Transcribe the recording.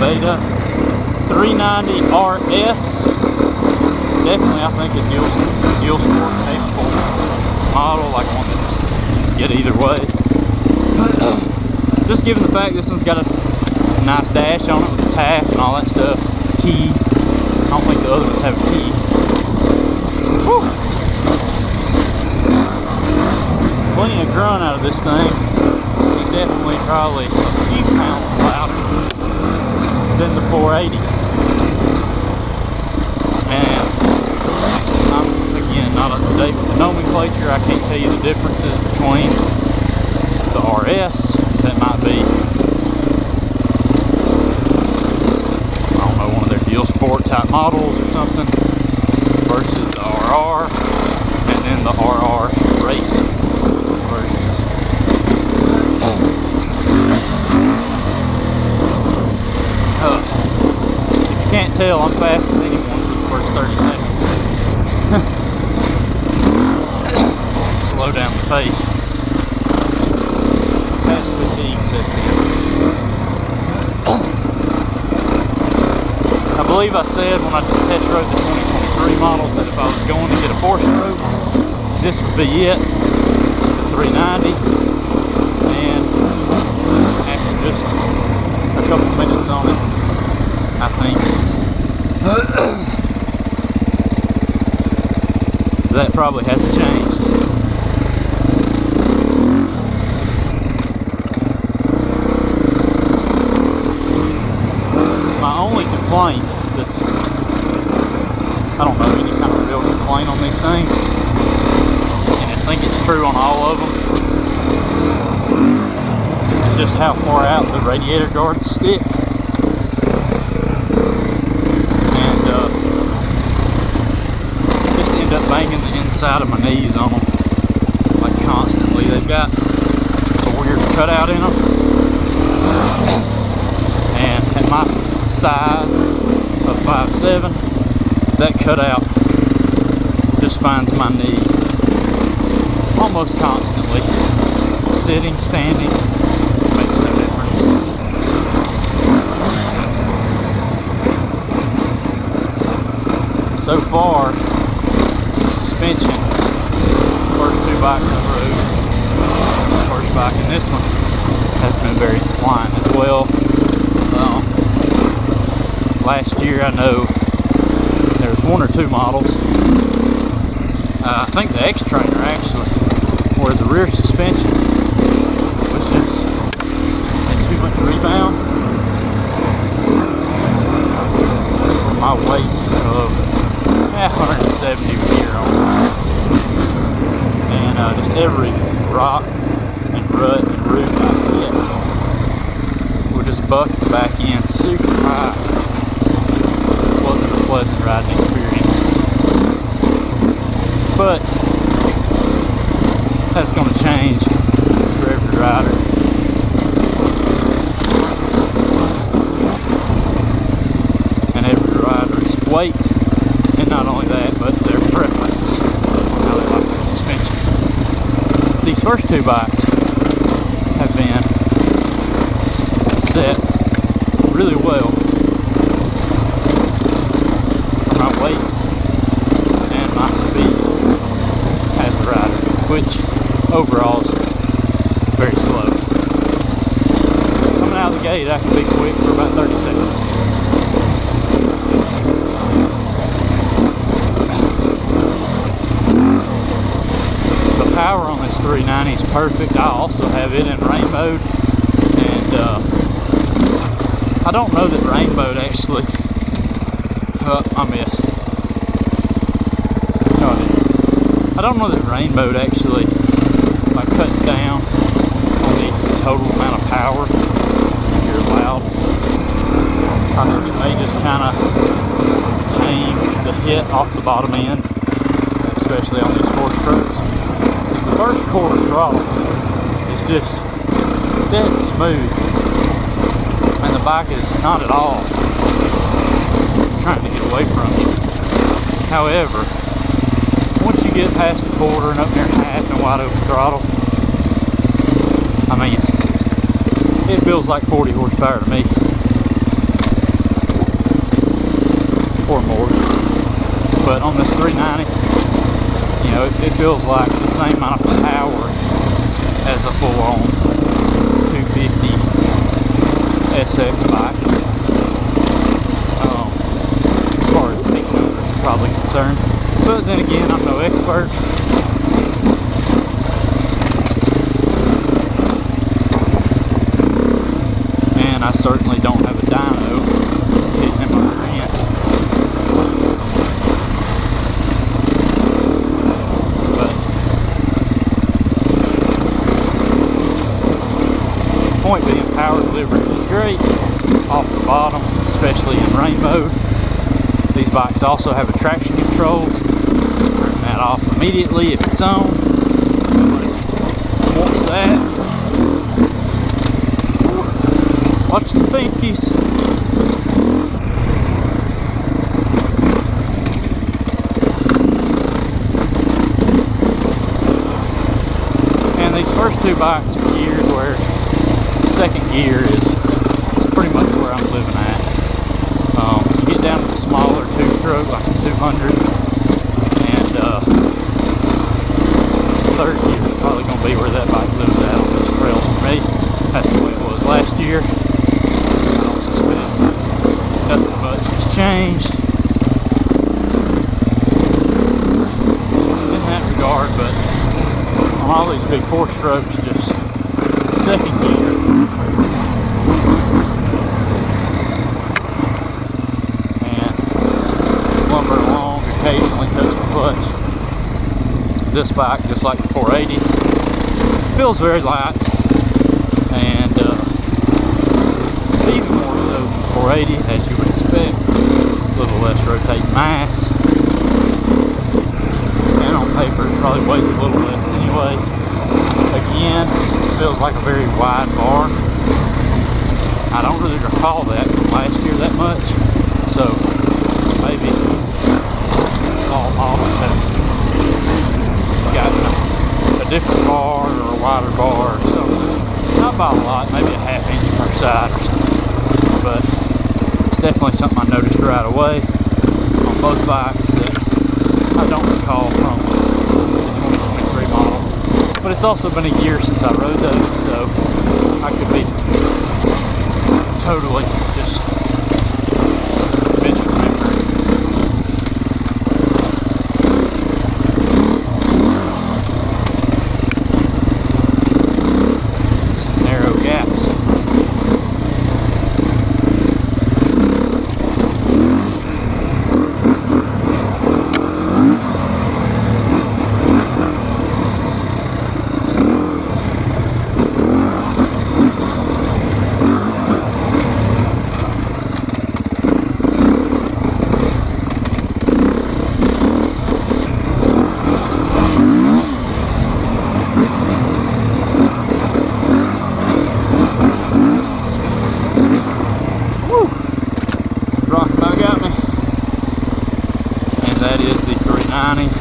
beta. 390 RS. Definitely, I think, a dual sport capable model, like one that's get either way. Just given the fact this one's got a nice dash on it with a tap and all that stuff, key. I don't think the other ones have a key. Whew. Plenty of grunt out of this thing. He's definitely probably a few pounds louder than the 480. And I'm, again, not up to date with the nomenclature. I can't tell you the differences between the RS that might be, I don't know, one of their deal sport type models or something, versus the RR, and then the RR race versions. If you can't tell, I'm fast as anyone for the first 30 seconds. Slow down the pace. Fast fatigue sets in. I believe I said when I test rode the 2023 models that if I was going to get a 4-stroke, this would be it, the 390. And after just a couple minutes on it, I think that probably hasn't changed. My only complaint that's, I don't know, any kind of real complaint on these things, and I think it's true on all of them, is just how far out the radiator guards stick. And just end up banging the inside of my knees on them, like constantly. They've got a weird cutout in them, and at my size of 5'7", that cutout just finds my knee almost constantly. Sitting, standing, makes no difference. So far, the suspension, first 2 bikes I've rode, the first bike and this one, has been very pliant as well. Last year, I know there was 1 or 2 models. I think the X-Trainer actually, where the rear suspension was just had too much rebound for my weight of 170 gear on, and just every rock and rut and root I hit would just buck the back end super high. Wasn't a pleasant riding experience, but that's going to change for every rider. And every rider's weight, and not only that, but their preference on how they like their suspension. These first 2 bikes have been set really well for my weight and my speed as a rider, which overall is very slow. So coming out of the gate, I can be quick for about 30 seconds. The power on this 390 is perfect. I also have it in rain mode, and I don't know that rain mode actually, I missed. No, I didn't. I don't know that rain mode actually like cuts down on the total amount of power you're allowed. I think it may just kind of tame the hit off the bottom end, especially on these 4-strokes. Because the first quarter throttle is just dead smooth, and the bike is not at all trying to get away from you. However, once you get past the quarter and up near half and wide open throttle, I mean, it feels like 40 horsepower to me. or more. But on this 390, you know, it feels like the same amount of power as a full-on 250 SX bike. As far as peak numbers are probably concerned. But then again, I'm no expert. And I certainly don't have a dyno hitting in my rear end. But point being, power delivery is great off the bottom, especially in rain mode. These bikes also have a traction control. Turn that off immediately if it's on. What's that? Watch the pinkies. And these first two bikes are geared where the second gear is pretty much where I'm living at. You get down to the smaller two-stroke, like the 200, and third gear is probably going to be where that bike lives at on those trails for me. That's the way it was last year. I don't suspect nothing much has changed in that regard, but on all these big four-strokes, just second gear. Lumber along, occasionally touch the clutch. This bike, just like the 480, feels very light, and even more so than the 480, as you would expect. A little less rotating mass, and on paper it probably weighs a little less anyway. Again, it feels like a very wide bar. I don't really recall that from last year that much, so maybe all models have gotten a different bar or a wider bar or something. Not by a lot, maybe a ½ inch per side or something. But it's definitely something I noticed right away on both bikes that I don't recall from the 2023 model. But it's also been a year since I rode those, so I could be totally just misremembering. Some narrow gaps. Rock about got me. And that is the 390.